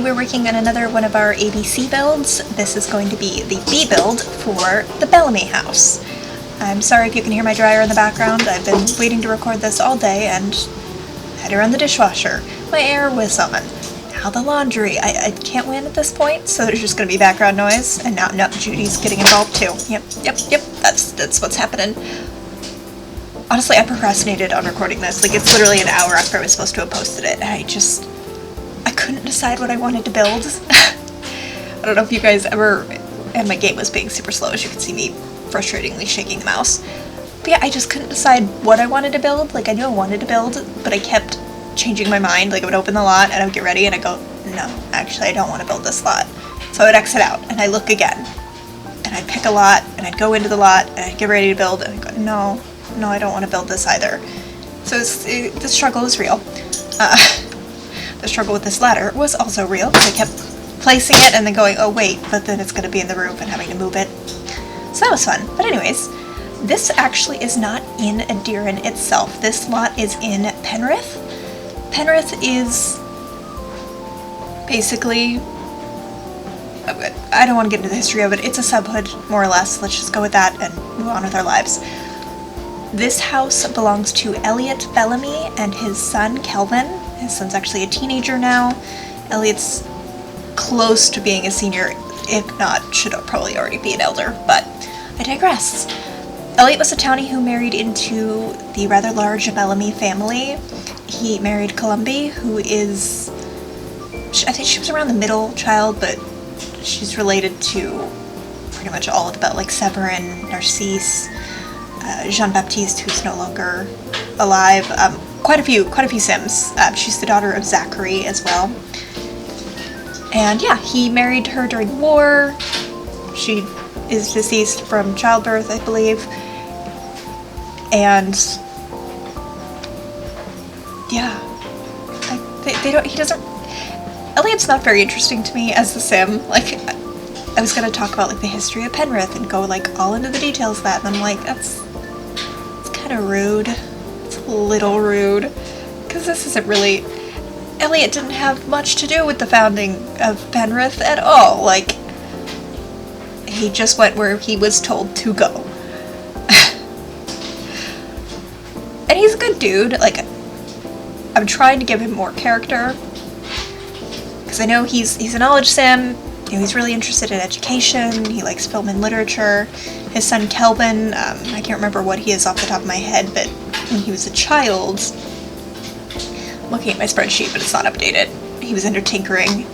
we're working on another one of our ABC builds. This is going to be the B build for the Bellamy house. I'm sorry if you can hear my dryer in the background. I've been waiting to record this all day and had to run the dishwasher. My air was on. Now the laundry. I can't win at this point, so there's just going to be background noise. And now Judy's getting involved too. Yep. That's what's happening. Honestly, I procrastinated on recording this. Like, it's literally an hour after I was supposed to have posted it. I couldn't decide what I wanted to build. I don't know if you guys ever... And my game was being super slow, as you can see me frustratingly shaking the mouse. But yeah, I just couldn't decide what I wanted to build. Like, I knew I wanted to build, but I kept changing my mind. Like, I would open the lot, and I would get ready, and I'd go, no, actually, I don't want to build this lot. So I would exit out, and I'd look again. And I'd pick a lot, and I'd go into the lot, and I'd get ready to build, and I'd go, no, I don't want to build this either. So the struggle is real. The struggle with this ladder was also real, because I kept placing it and then going, oh wait, but then it's going to be in the roof and having to move it. So that was fun. But anyways, this actually is not in Adiron itself. This lot is in Penrith. Penrith is basically... I don't want to get into the history of it. It's a subhood, more or less. Let's just go with that and move on with our lives. This house belongs to Elliot Bellamy and his son, Kelvin. His son's actually a teenager now. Elliot's close to being a senior, if not, should probably already be an elder, but I digress. Elliot was a townie who married into the rather large Bellamy family. He married Columby, who is... I think she was around the middle child, but she's related to pretty much all of the, like Severin, Narcisse, Jean-Baptiste, who's no longer alive, quite a few Sims. She's the daughter of Zachary as well. And yeah, he married her during the war. She is deceased from childbirth, I believe. And yeah, he doesn't... Elliot's not very interesting to me as the Sim. Like, I was gonna talk about like the history of Penrith and go like all into the details of that, and I'm like, it's kind of rude. It's a little rude, because this isn't really... Elliot didn't have much to do with the founding of Penrith at all. Like, he just went where he was told to go. And he's a good dude. Like, I'm trying to give him more character, because I know he's a knowledge sim. You know, he's really interested in education. He likes film and literature. His son Kelvin, I can't remember what he is off the top of my head, but when he was a child, I'm looking at my spreadsheet, but it's not updated. He was into tinkering.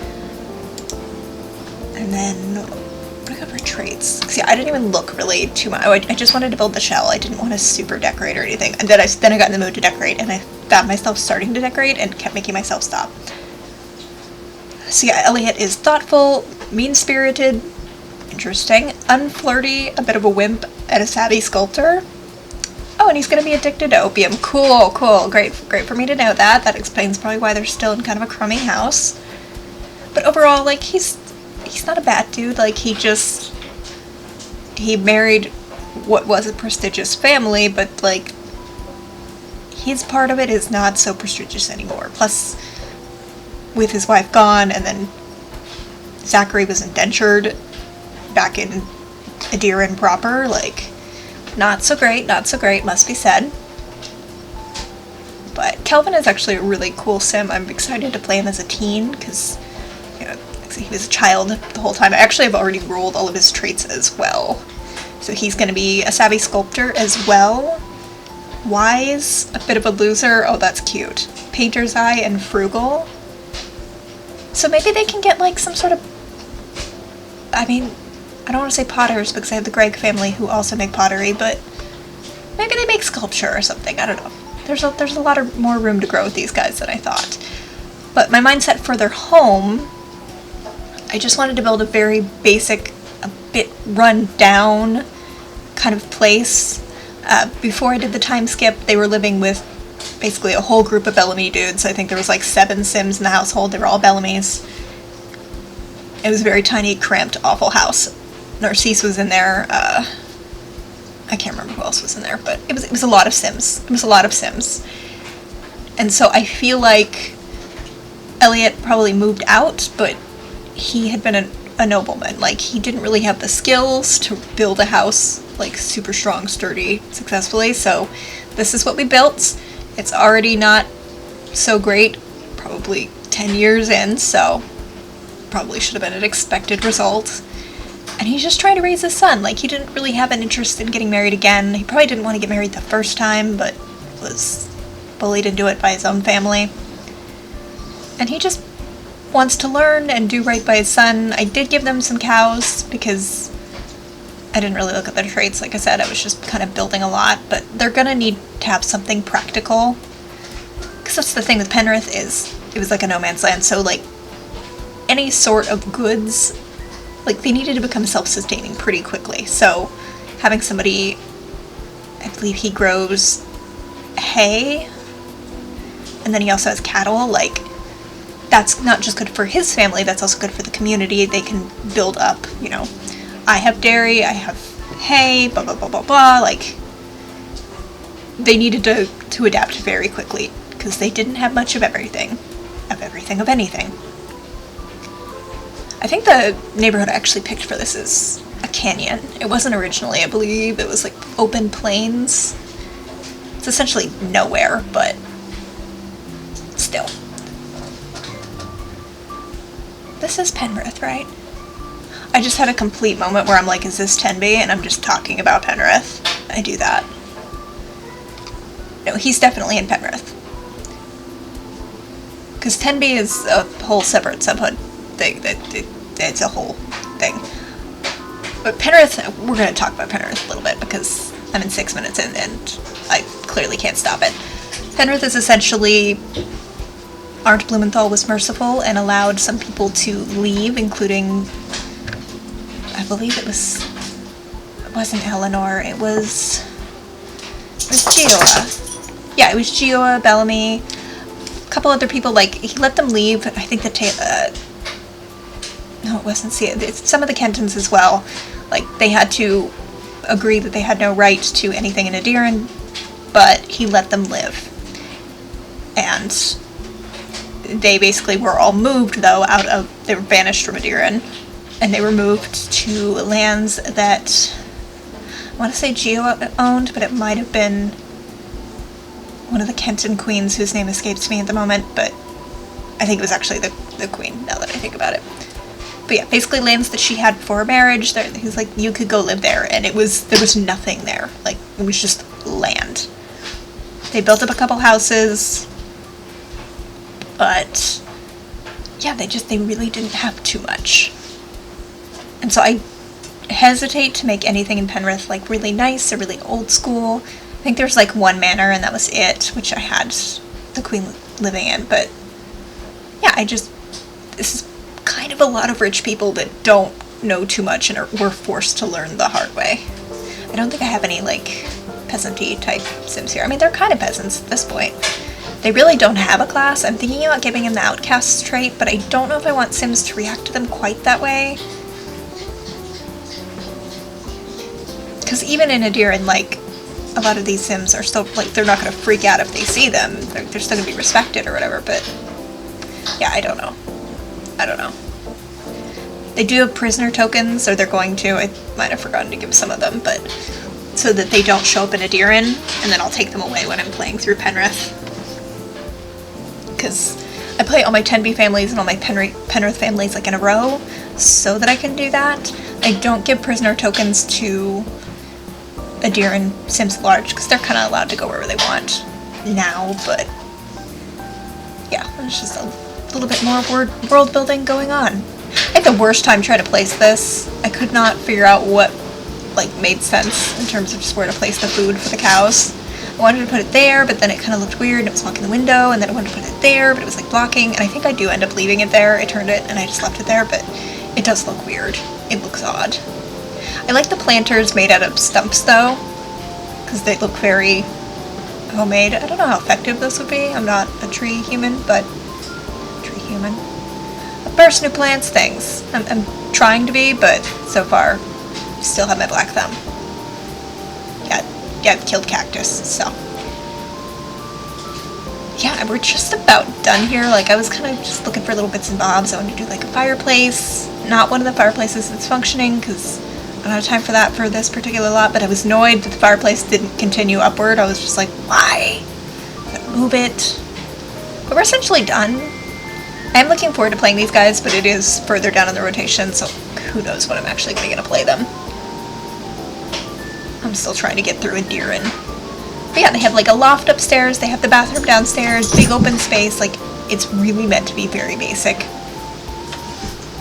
And then, what do I got for traits? Because yeah, I didn't even look really too much. I just wanted to build the shell. I didn't want to super decorate or anything. And then I got in the mood to decorate, and I found myself starting to decorate and kept making myself stop. So yeah, Elliot is thoughtful, mean-spirited, interesting, unflirty, a bit of a wimp, and a savvy sculptor. Oh, and he's going to be addicted to opium. Cool. Great for me to know that. That explains probably why they're still in kind of a crummy house. But overall, like, he's not a bad dude. Like, he married what was a prestigious family, but, like, his part of it is not so prestigious anymore. Plus, with his wife gone, and then Zachary was indentured back in Adiron proper, like, not so great, must be said. But Kelvin is actually a really cool sim. I'm excited to play him as a teen, because, you know, he was a child the whole time. I actually have already rolled all of his traits as well. So he's going to be a savvy sculptor as well. Wise, a bit of a loser, oh that's cute. Painter's eye, and frugal. So maybe they can get like some sort of... I mean, I don't want to say potters because I have the Gregg family who also make pottery, but maybe they make sculpture or something. I don't know. There's a lot of more room to grow with these guys than I thought. But my mindset for their home, I just wanted to build a very basic, a bit run down kind of place. Before I did the time skip, they were living with basically a whole group of Bellamy dudes. I think there was like 7 Sims in the household. They were all Bellamys. It was a very tiny, cramped, awful house. Narcisse was in there. I can't remember who else was in there, but it was a lot of Sims. It was a lot of Sims. And so I feel like Elliot probably moved out, but he had been a nobleman. Like, he didn't really have the skills to build a house, like, super strong, sturdy, successfully, so this is what we built. It's already not so great, probably 10 years in, so probably should have been an expected result. And he's just trying to raise his son. Like, he didn't really have an interest in getting married again. He probably didn't want to get married the first time, but was bullied into it by his own family. And he just wants to learn and do right by his son. I did give them some cows because I didn't really look at their traits. Like I said, I was just kind of building a lot, but they're gonna need to have something practical. Because that's the thing with Penrith, is it was like a no man's land, so like any sort of goods, like they needed to become self-sustaining pretty quickly. So having somebody, I believe he grows hay, and then he also has cattle, like that's not just good for his family, that's also good for the community. They can build up, you know, I have dairy, I have hay, blah, blah, blah, blah, blah. Like, they needed to adapt very quickly, because they didn't have much of anything. I think the neighborhood I actually picked for this is a canyon. It wasn't originally, I believe. It was like open plains. It's essentially nowhere, but still. This is Penrith, right? I just had a complete moment where I'm like, is this Tenby? And I'm just talking about Penrith. I do that. No, he's definitely in Penrith. Because Tenby is a whole separate subhood thing. It's a whole thing. But Penrith, we're going to talk about Penrith a little bit because I'm in 6 minutes in and I clearly can't stop it. Penrith is essentially, Arndt Blumenthal was merciful and allowed some people to leave, including, I believe it wasn't Eleanor, it was Gioa. Yeah, it was Gioa, Bellamy, a couple other people. Like, he let them leave. I think no, it wasn't some of the Kentons as well. Like, they had to agree that they had no right to anything in Adiran, but he let them live. And they basically were all moved, though, they were banished from Adiran, and they were moved to lands that, I want to say Gio owned, but it might have been one of the Kenton queens whose name escapes me at the moment, but I think it was actually the queen, now that I think about it. But yeah, basically lands that she had before marriage, he's like, you could go live there, and there was nothing there. Like, it was just land. They built up a couple houses, but yeah, they really didn't have too much. And so I hesitate to make anything in Penrith like really nice or really old school. I think there's like one manor and that was it, which I had the queen living in, but yeah, this is kind of a lot of rich people that don't know too much and were forced to learn the hard way. I don't think I have any like peasant-y type Sims here. I mean, they're kind of peasants at this point. They really don't have a class. I'm thinking about giving them the outcast trait, but I don't know if I want Sims to react to them quite that way. Because even in Adiran, like, a lot of these Sims are still, like, they're not going to freak out if they see them. They're still going to be respected or whatever, but yeah, I don't know. They do have prisoner tokens, or they're going to. I might have forgotten to give some of them, but so that they don't show up in Adiran, and then I'll take them away when I'm playing through Penrith. Because I play all my Tenby families and all my Penrith families like in a row, so that I can do that. I don't give prisoner tokens to Adiran Sims at large, because they're kind of allowed to go wherever they want now, but yeah, there's just a little bit more world building going on. I had the worst time trying to place this. I could not figure out what like made sense in terms of just where to place the food for the cows. I wanted to put it there, but then it kind of looked weird and it was blocking the window, and then I wanted to put it there, but it was like blocking, and I think I do end up leaving it there. I turned it and I just left it there, but it does look weird. It looks odd. I like the planters made out of stumps though, because they look very homemade. I don't know how effective this would be. I'm not a tree human, but tree human. A person who plants things. I'm trying to be, but so far, still have my black thumb. Yeah, I've killed cactus, so. yeah, we're just about done here. Like, I was kind of just looking for little bits and bobs. I wanted to do like a fireplace. Not one of the fireplaces that's functioning because I don't have time for that for this particular lot, but I was annoyed that the fireplace didn't continue upward. I was just like, why? Move it. But we're essentially done. I am looking forward to playing these guys, but it is further down in the rotation, so who knows when I'm actually going to play them. I'm still trying to get through Endearin'. But yeah, they have like a loft upstairs, they have the bathroom downstairs, big open space, like, it's really meant to be very basic.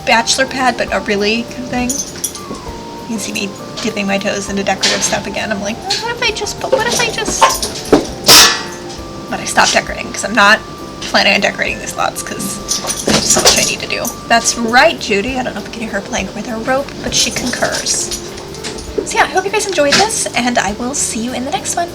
Bachelor pad, but not really kind of thing. You can see me dipping my toes into decorative stuff again. I'm like, what if I just... But I stopped decorating, because I'm not planning on decorating these lots, because there's so much I need to do. That's right, Judy. I don't know if you can hear her playing with her rope, but she concurs. So yeah, I hope you guys enjoyed this, and I will see you in the next one.